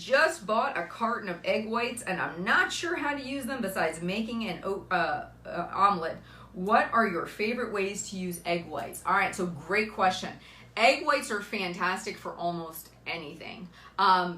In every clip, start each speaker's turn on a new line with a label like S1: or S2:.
S1: just bought a carton of egg whites and I'm not sure how to use them besides making an omelet. What are your favorite ways to use egg whites? All right, so great question. Egg whites are fantastic for almost anything.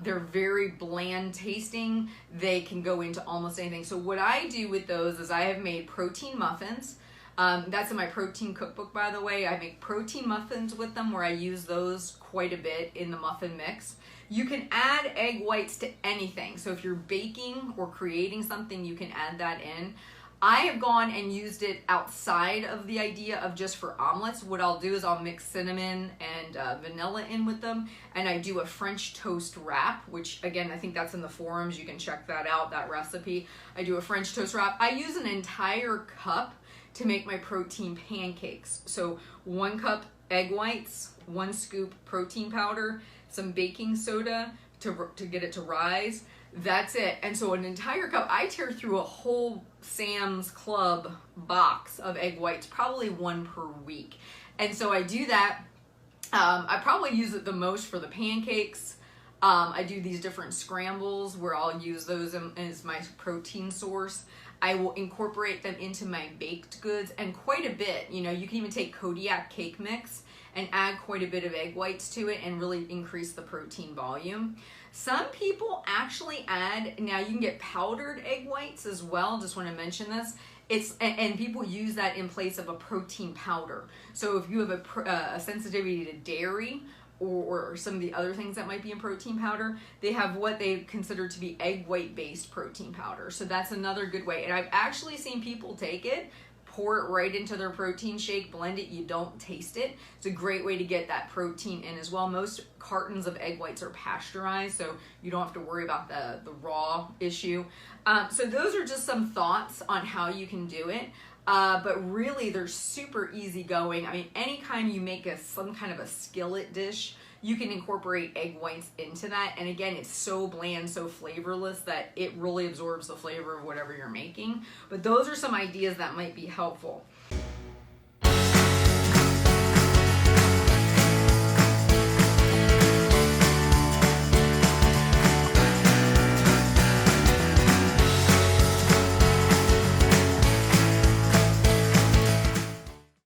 S1: They're very bland tasting. They can go into almost anything. So what I do with those is I have made protein muffins. That's in my protein cookbook, by the way. I make protein muffins with them where I use those quite a bit in the muffin mix. You can add egg whites to anything. So if you're baking or creating something, you can add that in. I have gone and used it outside of the idea of just for omelets. What I'll do is I'll mix cinnamon and vanilla in with them, and I do a French toast wrap, which again, I think that's in the forums. You can check that out, that recipe. I do a French toast wrap. I use an entire cup to make my protein pancakes. So 1 cup egg whites, 1 scoop protein powder, some baking soda to get it to rise. That's it. And so an entire cup, I tear through a whole Sam's Club box of egg whites, probably 1 per week. And so I do that. I probably use it the most for the pancakes. I do these different scrambles where I'll use those as my protein source. I will incorporate them into my baked goods and quite a bit. You know, you can even take Kodiak cake mix and add quite a bit of egg whites to it and really increase the protein volume. Some people actually add, now you can get powdered egg whites as well, just want to mention this. And people use that in place of a protein powder. So if you have a sensitivity to dairy or some of the other things that might be in protein powder, they have what they consider to be egg white based protein powder. So that's another good way. And I've actually seen people take it, pour it right into their protein shake, blend it, you don't taste it. It's a great way to get that protein in as well. Most cartons of egg whites are pasteurized, so you don't have to worry about the raw issue. So those are just some thoughts on how you can do it. But really, they're super easy going. I mean, anytime you make some kind of a skillet dish, you can incorporate egg whites into that. And again, it's so bland, so flavorless that it really absorbs the flavor of whatever you're making. But those are some ideas that might be helpful.